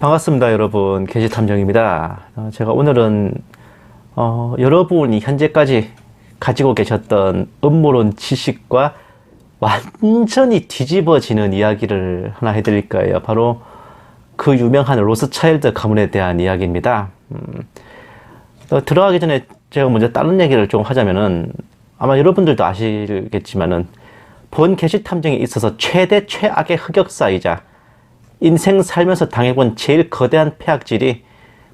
반갑습니다, 여러분. 게시탐정입니다. 제가 오늘은 여러분이 현재까지 가지고 계셨던 음모론 지식과 완전히 뒤집어지는 이야기를 하나 해드릴 거예요. 바로 그 유명한 로스차일드 가문에 대한 이야기입니다. 들어가기 전에 제가 먼저 다른 얘기를 좀 하자면은, 아마 여러분들도 아시겠지만은 본 게시탐정에 있어서 최대 최악의 흑역사이자 인생 살면서 당해본 제일 거대한 폐악질이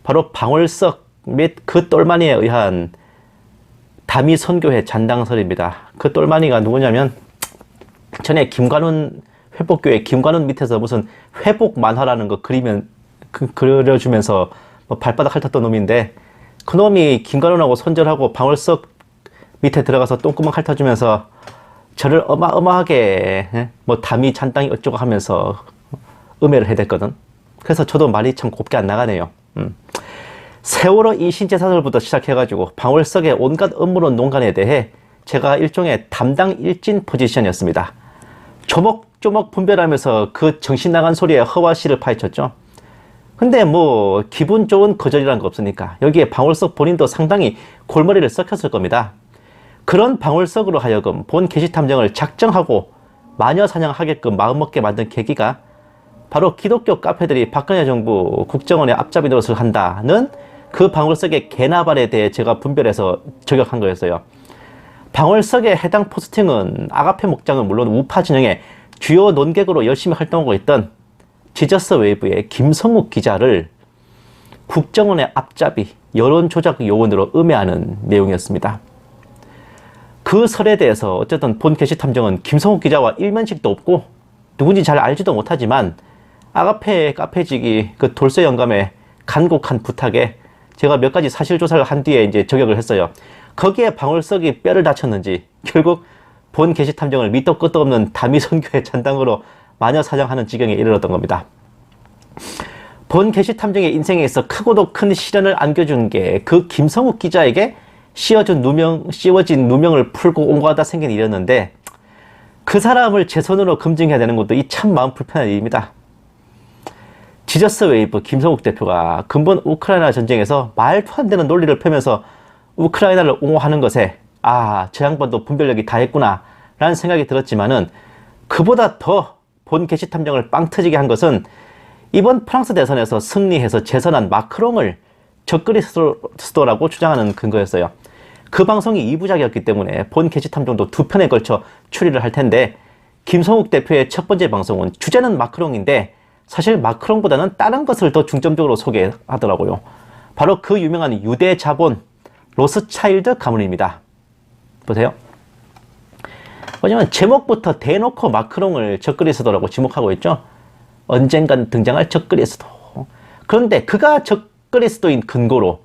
바로 방울석 및 그 똘마니에 의한 다미 선교회 잔당설입니다. 그 똘마니가 누구냐면, 전에 김관훈 회복교회 김관훈 밑에서 무슨 회복 만화라는 거 그려주면서 뭐 발바닥 핥았던 놈인데, 그 놈이 김관훈하고 손절하고 방울석 밑에 들어가서 똥구멍 핥아주면서 저를 어마어마하게 뭐 다미 잔당이 어쩌고 하면서 음해를 해댔거든. 그래서 저도 말이 참 곱게 안 나가네요. 세월호 이신제사설부터 시작해가지고 방울석의 온갖 음모론 농간에 대해 제가 일종의 담당 일진 포지션이었습니다. 조목조목 분별하면서 그 정신 나간 소리에 허와씨를 파헤쳤죠. 근데 뭐 기분 좋은 거절이란 거 없으니까 여기에 방울석 본인도 상당히 골머리를 썩혔을 겁니다. 그런 방울석으로 하여금 본 게시탐정을 작정하고 마녀사냥하게끔 마음먹게 만든 계기가 바로 기독교 카페들이 박근혜 정부 국정원의 앞잡이 노릇을 한다는 그 방울석의 개나발에 대해 제가 분별해서 저격한 거였어요. 방울석의 해당 포스팅은 아가페 목장은 물론 우파 진영의 주요 논객으로 열심히 활동하고 있던 지저스 웨이브의 김성욱 기자를 국정원의 앞잡이 여론조작 요원으로 음해하는 내용이었습니다. 그 설에 대해서 어쨌든 본 게시탐정은 김성욱 기자와 일면식도 없고 누군지 잘 알지도 못하지만 아가페 카페직이 그 돌쇠 영감의 간곡한 부탁에 제가 몇 가지 사실조사를 한 뒤에 이제 저격을 했어요. 거기에 방울석이 뼈를 다쳤는지 결국 본 게시탐정을 밑도 끝도 없는 다미 선교의 잔당으로 마녀 사냥하는 지경에 이르렀던 겁니다. 본 게시탐정의 인생에 있어 크고도 큰 시련을 안겨준 게 그 김성욱 기자에게 씌워진 누명을 풀고 온거하다 생긴 일이었는데, 그 사람을 제 손으로 검증해야 되는 것도 이 참 마음 불편한 일입니다. 지저스 웨이브 김성욱 대표가 근본 우크라이나 전쟁에서 말도 안 되는 논리를 펴면서 우크라이나를 옹호하는 것에 저 양반도 분별력이 다 했구나 라는 생각이 들었지만은, 그보다 더 본 게시탐정을 빵 터지게 한 것은 이번 프랑스 대선에서 승리해서 재선한 마크롱을 적그리스도라고 주장하는 근거였어요. 그 방송이 2부작이었기 때문에 본 게시탐정도 두 편에 걸쳐 추리를 할 텐데, 김성욱 대표의 첫 번째 방송은 주제는 마크롱인데 사실 마크롱보다는 다른 것을 더 중점적으로 소개하더라고요. 바로 그 유명한 유대 자본 로스차일드 가문입니다. 보세요. 왜냐면 제목부터 대놓고 마크롱을 적그리스도라고 지목하고 있죠. 언젠간 등장할 적그리스도. 그런데 그가 적그리스도인 근거로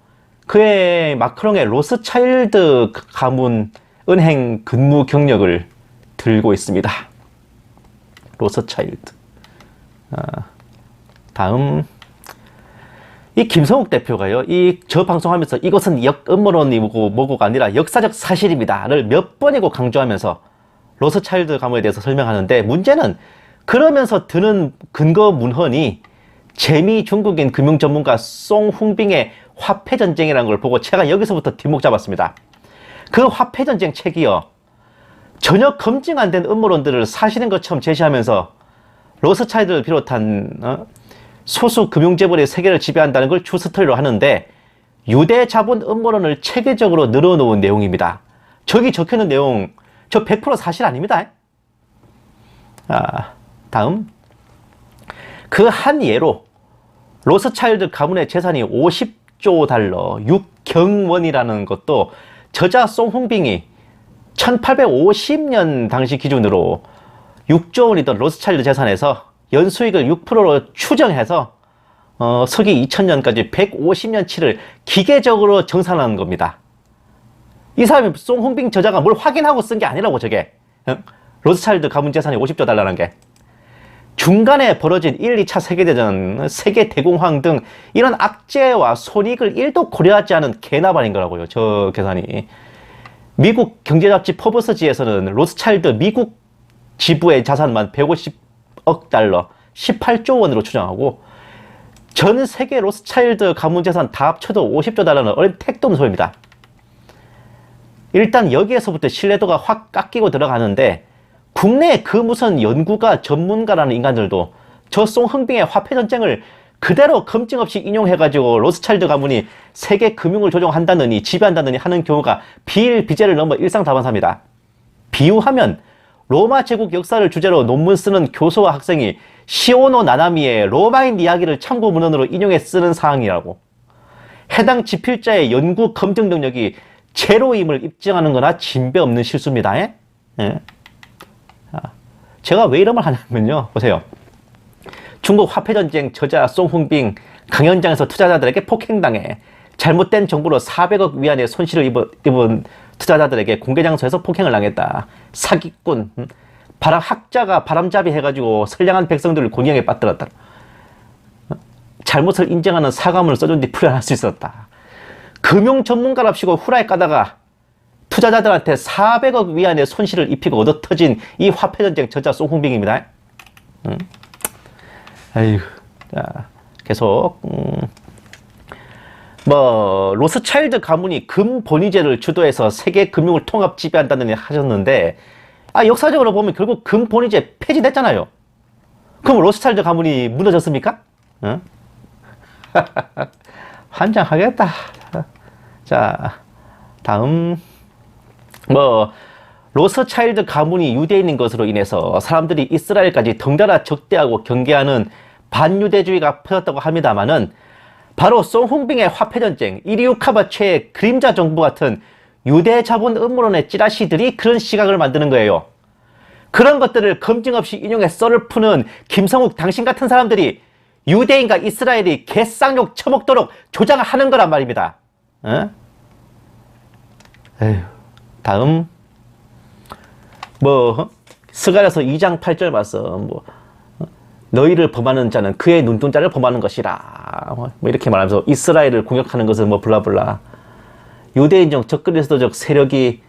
그의 마크롱의 로스차일드 가문 은행 근무 경력을 들고 있습니다. 로스차일드. 다음, 이 김성욱 대표가요, 저 방송하면서 이것은 음모론이고 뭐고가 아니라 역사적 사실입니다를 몇 번이고 강조하면서 로스차일드 가문에 대해서 설명하는데, 문제는 그러면서 드는 근거 문헌이 재미 중국인 금융 전문가 송흥빙의 화폐전쟁이라는 걸 보고 제가 여기서부터 뒷목 잡았습니다. 그 화폐전쟁 책이요, 전혀 검증 안 된 음모론들을 사실인 것처럼 제시하면서 로스차일드를 비롯한 소수 금융재벌의 세계를 지배한다는 걸 주 스토리로 하는데, 유대 자본 음모론을 체계적으로 늘어놓은 내용입니다. 저기 적혀있는 내용 저 100% 사실 아닙니다. 다음, 그 한 예로 로스차일드 가문의 재산이 50조 달러 6경원이라는 것도 저자 송흥빙이 1850년 당시 기준으로 6조 원이던 로스차일드 재산에서 연수익을 6%로 추정해서 서기 2000년까지 150년치를 기계적으로 정산하는 겁니다. 이 사람이 송흥빙 저자가 뭘 확인하고 쓴 게 아니라고, 저게. 로스차일드 가문 재산이 50조 달러라는 게. 중간에 벌어진 1, 2차 세계대전, 세계대공황 등 이런 악재와 손익을 1도 고려하지 않은 개나발인 거라고요, 저 계산이. 미국 경제잡지 포브스지에서는 로스차일드 미국 지부의 자산만 150억 달러, 18조 원으로 추정하고, 전 세계 로스차일드 가문 재산 다 합쳐도 50조 달러는 어린 택도 없는 소리입니다. 일단 여기에서부터 신뢰도가 확 깎이고 들어가는데, 국내에 그 무슨 연구가 전문가라는 인간들도 저 송흥빙의 화폐 전쟁을 그대로 검증 없이 인용해가지고 로스차일드 가문이 세계 금융을 조종한다느니 지배한다느니 하는 경우가 비일비재를 넘어 일상다반사입니다. 비유하면 로마 제국 역사를 주제로 논문 쓰는 교수와 학생이 시오노 나나미의 로마인 이야기를 참고 문헌으로 인용해 쓰는 사항이라고. 해당 지필자의 연구 검증 능력이 제로임을 입증하는 거나 진배 없는 실수입니다. 예? 제가 왜 이런 말 하냐면요. 보세요. 중국 화폐전쟁 저자 송흥빙 강연장에서 투자자들에게 폭행당해 잘못된 정보로 400억 위안의 손실을 입은 투자자들에게 공개장소에서 폭행을 당했다. 사기꾼, 학자가 바람잡이 해가지고 선량한 백성들을 곤경에 빠뜨렸다. 잘못을 인정하는 사과문을 써준 뒤 풀려날 수 있었다. 금융 전문가랍시고 후라이 까다가 투자자들한테 400억 위안의 손실을 입히고 얻어터진 이 화폐전쟁 저자 송흥빙입니다. 아이고, 자, 계속, 로스차일드 가문이 금본위제를 주도해서 세계 금융을 통합 지배한다는 일 하셨는데, 역사적으로 보면 결국 금본위제 폐지됐잖아요. 그럼 로스차일드 가문이 무너졌습니까? 환장하겠다. 자, 다음. 로스차일드 가문이 유대인인 것으로 인해서 사람들이 이스라엘까지 덩달아 적대하고 경계하는 반유대주의가 퍼졌다고 합니다만은, 바로 송흥빙의 화폐전쟁, 이리우카바체의 그림자 정부 같은 유대 자본 음모론의 찌라시들이 그런 시각을 만드는 거예요. 그런 것들을 검증 없이 인용해 썰을 푸는 김성욱 당신 같은 사람들이 유대인과 이스라엘이 개쌍욕 처먹도록 조장하는 거란 말입니다. 에휴, 다음. 스가랴서 2장 8절 말씀, 너희를 범하는 자는 그의 눈동자를 범하는 것이라. 이렇게 말하면서 이스라엘을 공격하는 것은 블라블라. 유대인적 적그리스도적 세력의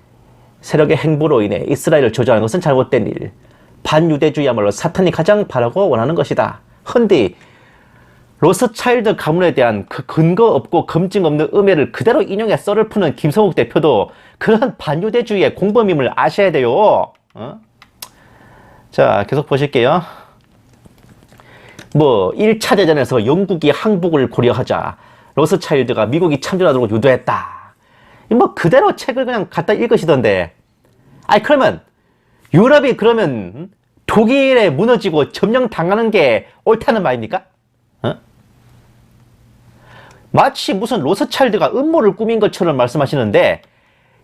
행보로 인해 이스라엘을 저주하는 것은 잘못된 일. 반유대주의야말로 사탄이 가장 바라고 원하는 것이다. 헌디 로스차일드 가문에 대한 그 근거 없고 검증 없는 음해를 그대로 인용해 썰을 푸는 김성욱 대표도 그런 반유대주의의 공범임을 아셔야 돼요. 자, 계속 보실게요. 1차 대전에서 영국이 항복을 고려하자 로스차일드가 미국이 참전하도록 유도했다. 그대로 책을 그냥 갖다 읽으시던데. 그러면 유럽이 그러면 독일에 무너지고 점령당하는 게 옳다는 말입니까? 마치 무슨 로스차일드가 음모를 꾸민 것처럼 말씀하시는데,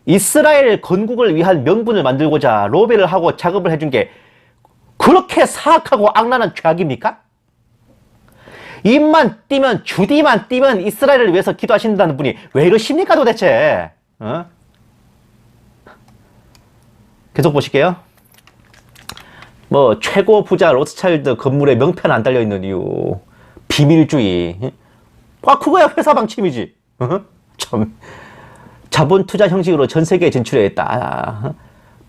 이스라엘 건국을 위한 명분을 만들고자 로베를 하고 작업을 해준 게 그렇게 사악하고 악랄한 죄악입니까? 입만 띄면, 주디만 띄면 이스라엘을 위해서 기도하신다는 분이 왜 이러십니까 도대체? 계속 보실게요. 최고 부자 로스차일드 건물에 명패는 안 달려있는 이유, 비밀주의. 그거야 회사 방침이지. 참. 자본 투자 형식으로 전 세계에 진출했다.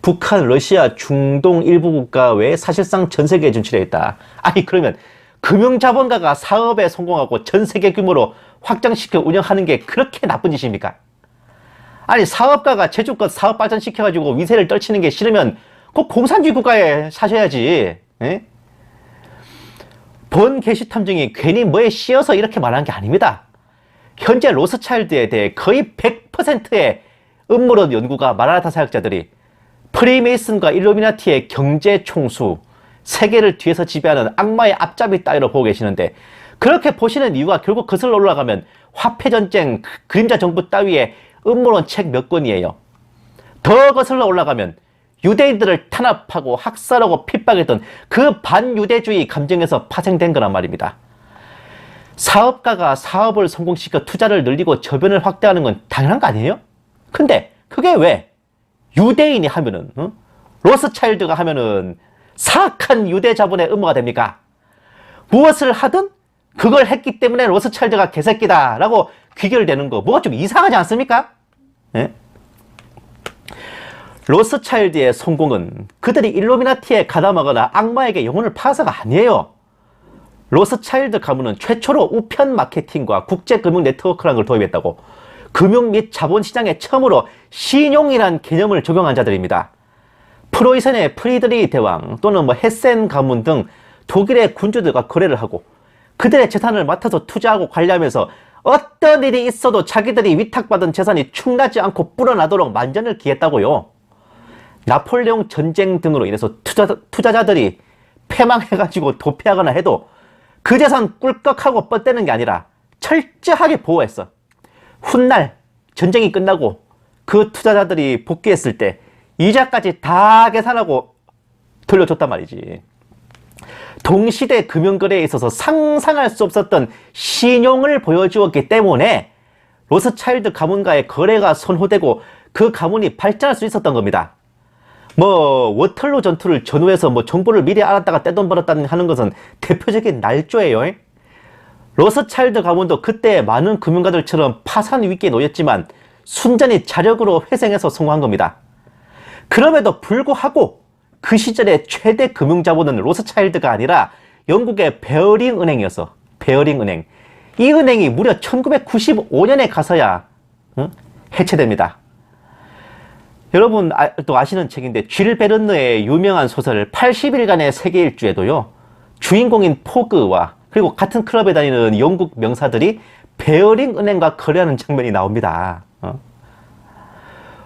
북한, 러시아, 중동 일부 국가 외에 사실상 전 세계에 진출했다. 그러면 금융자본가가 사업에 성공하고 전 세계 규모로 확장시켜 운영하는 게 그렇게 나쁜 짓입니까? 사업가가 제주껏 사업 발전시켜가지고 위세를 떨치는 게 싫으면 그 공산주의 국가에 사셔야지. 에? 본 게시 탐정이 괜히 뭐에 씌어서 이렇게 말하는 게 아닙니다. 현재 로스차일드에 대해 거의 100%의 음모론 연구가 마라타 사역자들이 프리메이슨과 일루미나티의 경제 총수, 세계를 뒤에서 지배하는 악마의 앞잡이 따위로 보고 계시는데, 그렇게 보시는 이유가 결국 거슬러 올라가면 화폐전쟁, 그림자 정부 따위의 음모론 책 몇 권이에요. 더 거슬러 올라가면 유대인들을 탄압하고 학살하고 핍박했던 그 반유대주의 감정에서 파생된 거란 말입니다. 사업가가 사업을 성공시켜 투자를 늘리고 저변을 확대하는 건 당연한 거 아니에요? 근데 그게 왜 유대인이 하면은, 로스차일드가 하면은 사악한 유대 자본의 음모가 됩니까? 무엇을 하든 그걸 했기 때문에 로스차일드가 개새끼다 라고 귀결되는 거, 뭐가 좀 이상하지 않습니까? 예? 로스차일드의 성공은 그들이 일루미나티에 가담하거나 악마에게 영혼을 팔아서가 아니에요. 로스차일드 가문은 최초로 우편 마케팅과 국제금융 네트워크라는 걸 도입했다고. 금융 및 자본시장에 처음으로 신용이란 개념을 적용한 자들입니다. 프로이센의 프리드리히 대왕 또는 헤센 가문 등 독일의 군주들과 거래를 하고 그들의 재산을 맡아서 투자하고 관리하면서 어떤 일이 있어도 자기들이 위탁받은 재산이 축나지 않고 불어나도록 만전을 기했다고요. 나폴레옹 전쟁 등으로 인해서 투자자들이 패망해가지고 도피하거나 해도 그 재산 꿀꺽하고 뻗대는 게 아니라 철저하게 보호했어. 훗날 전쟁이 끝나고 그 투자자들이 복귀했을 때 이자까지 다 계산하고 돌려줬단 말이지. 동시대 금융거래에 있어서 상상할 수 없었던 신용을 보여주었기 때문에 로스차일드 가문과의 거래가 선호되고 그 가문이 발전할 수 있었던 겁니다. 워털로 전투를 전후해서 정보를 미리 알았다가 떼돈 벌었다는 하는 것은 대표적인 날조예요. 로스차일드 가문도 그때 많은 금융가들처럼 파산 위기에 놓였지만 순전히 자력으로 회생해서 성공한 겁니다. 그럼에도 불구하고 그 시절의 최대 금융자본은 로스차일드가 아니라 영국의 베어링 은행이었어. 베어링 은행. 이 은행이 무려 1995년에 가서야 해체됩니다. 여러분 또 아시는 책인데 쥘 베르느의 유명한 소설 80일간의 세계 일주에도요. 주인공인 포그와 그리고 같은 클럽에 다니는 영국 명사들이 베어링 은행과 거래하는 장면이 나옵니다.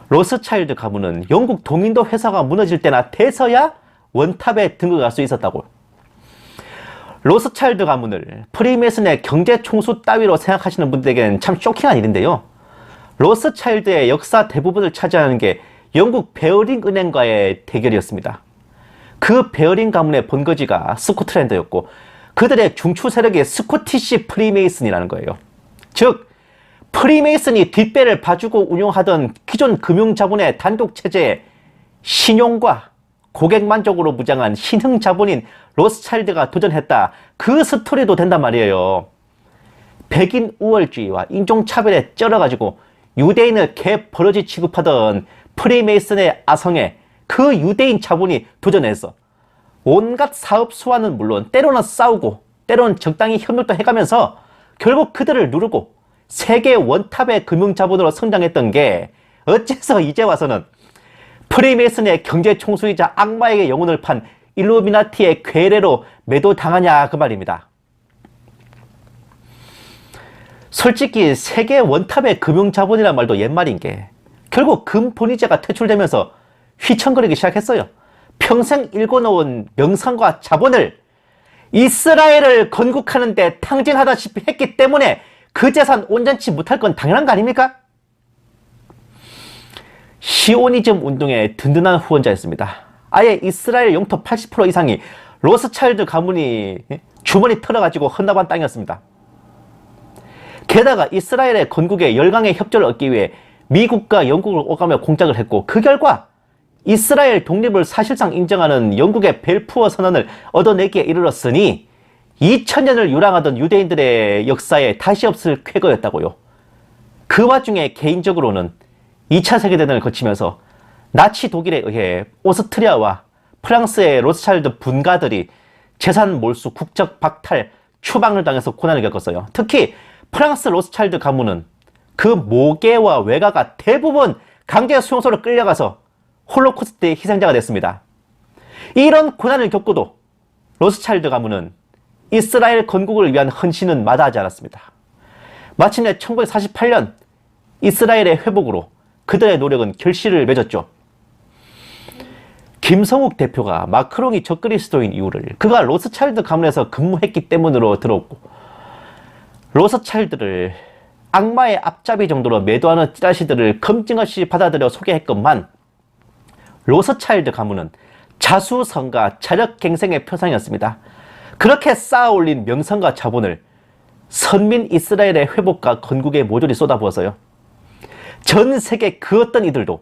로스차일드 가문은 영국 동인도 회사가 무너질 때나 돼서야 원탑에 등극할 수 있었다고. 로스차일드 가문을 프리메이슨의 경제 총수 따위로 생각하시는 분들에게는 참 쇼킹한 일인데요. 로스차일드의 역사 대부분을 차지하는 게 영국 베어링 은행과의 대결이었습니다. 그 베어링 가문의 본거지가 스코틀랜드였고 그들의 중추 세력이 스코티시 프리메이슨이라는 거예요. 즉 프리메이슨이 뒷배를 봐주고 운용하던 기존 금융자본의 단독체제에 신용과 고객 만족으로 무장한 신흥 자본인 로스차일드가 도전했다. 그 스토리도 된단 말이에요. 백인 우월주의와 인종차별에 쩔어가지고 유대인을 개버러지 취급하던 프리메이슨의 아성에 그 유대인 자본이 도전했어. 온갖 사업 수완은 물론 때로는 싸우고 때로는 적당히 협력도 해가면서 결국 그들을 누르고 세계 원탑의 금융자본으로 성장했던 게 어째서 이제 와서는 프리메이슨의 경제 총수이자 악마에게 영혼을 판 일루미나티의 괴뢰로 매도당하냐 그 말입니다. 솔직히 세계 원탑의 금융자본이란 말도 옛말인 게 결국 금본위제가 퇴출되면서 휘청거리기 시작했어요. 평생 일궈놓은 명성과 자본을 이스라엘을 건국하는 데 탕진하다시피 했기 때문에 그 재산 온전치 못할 건 당연한 거 아닙니까? 시오니즘 운동의 든든한 후원자였습니다. 아예 이스라엘 영토 80% 이상이 로스차일드 가문이 주머니 털어가지고 헌납한 땅이었습니다. 게다가 이스라엘의 건국에 열강의 협조를 얻기 위해 미국과 영국을 오가며 공작을 했고 그 결과 이스라엘 독립을 사실상 인정하는 영국의 벨푸어 선언을 얻어내기에 이르렀으니 2000년을 유랑하던 유대인들의 역사에 다시 없을 쾌거였다고요. 그 와중에 개인적으로는 2차 세계대전을 거치면서 나치 독일에 의해 오스트리아와 프랑스의 로스차일드 분가들이 재산 몰수, 국적 박탈, 추방을 당해서 고난을 겪었어요. 특히 프랑스 로스차일드 가문은 그 모계와 외가가 대부분 강제 수용소로 끌려가서 홀로코스트의 희생자가 됐습니다. 이런 고난을 겪고도 로스차일드 가문은 이스라엘 건국을 위한 헌신은 마다하지 않았습니다. 마침내 1948년 이스라엘의 회복으로 그들의 노력은 결실을 맺었죠. 김성욱 대표가 마크롱이 적그리스도인 이유를 그가 로스차일드 가문에서 근무했기 때문으로 들었고 로스차일드를 악마의 앞잡이 정도로 매도하는 찌라시들을 검증없이 받아들여 소개했건만 로스차일드 가문은 자수성가 자력갱생의 표상이었습니다. 그렇게 쌓아올린 명성과 자본을 선민 이스라엘의 회복과 건국에 모조리 쏟아부었어요. 전 세계 그 어떤 이들도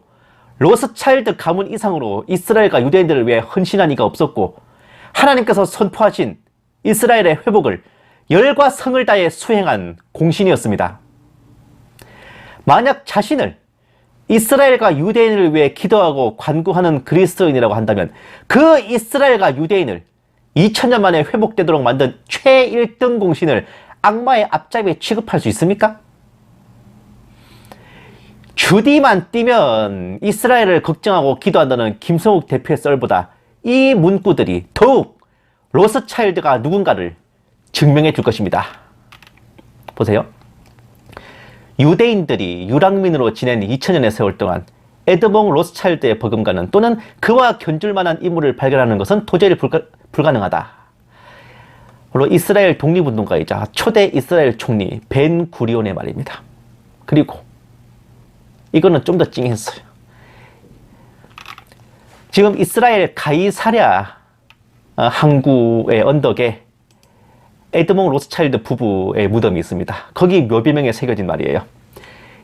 로스차일드 가문 이상으로 이스라엘과 유대인들을 위해 헌신한 이가 없었고 하나님께서 선포하신 이스라엘의 회복을 열과 성을 다해 수행한 공신이었습니다. 만약 자신을 이스라엘과 유대인을 위해 기도하고 관구하는 그리스도인이라고 한다면 그 이스라엘과 유대인을 2000년 만에 회복되도록 만든 최1등 공신을 악마의 앞잡이에 취급할 수 있습니까? 주디만 뛰면 이스라엘을 걱정하고 기도한다는 김성욱 대표의 썰보다 이 문구들이 더욱 로스차일드가 누군가를 증명해 줄 것입니다. 보세요. 유대인들이 유랑민으로 지낸 2000년의 세월 동안 에드몽 로스차일드의 버금가는 또는 그와 견줄 만한 인물을 발견하는 것은 도저히 불가능하다. 물론 이스라엘 독립운동가이자 초대 이스라엘 총리 벤 구리온의 말입니다. 그리고 이거는 좀 더 찡했어요. 지금 이스라엘 가이사랴 항구의 언덕에 에드몽 로스차일드 부부의 무덤이 있습니다. 거기 묘비명에 새겨진 말이에요.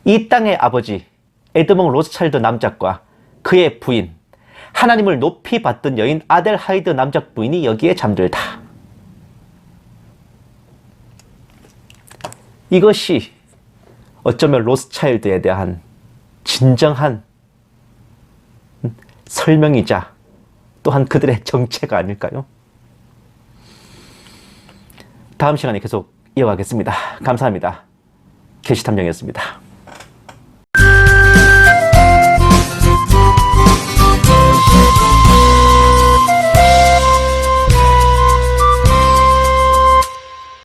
이 땅의 아버지 에드몽 로스차일드 남작과 그의 부인, 하나님을 높이 받던 여인 아델 하이드 남작 부인이 여기에 잠들다. 이것이 어쩌면 로스차일드에 대한 진정한 설명이자 또한 그들의 정체가 아닐까요? 다음 시간에 계속 이어가겠습니다. 감사합니다. 계시탐정이었습니다.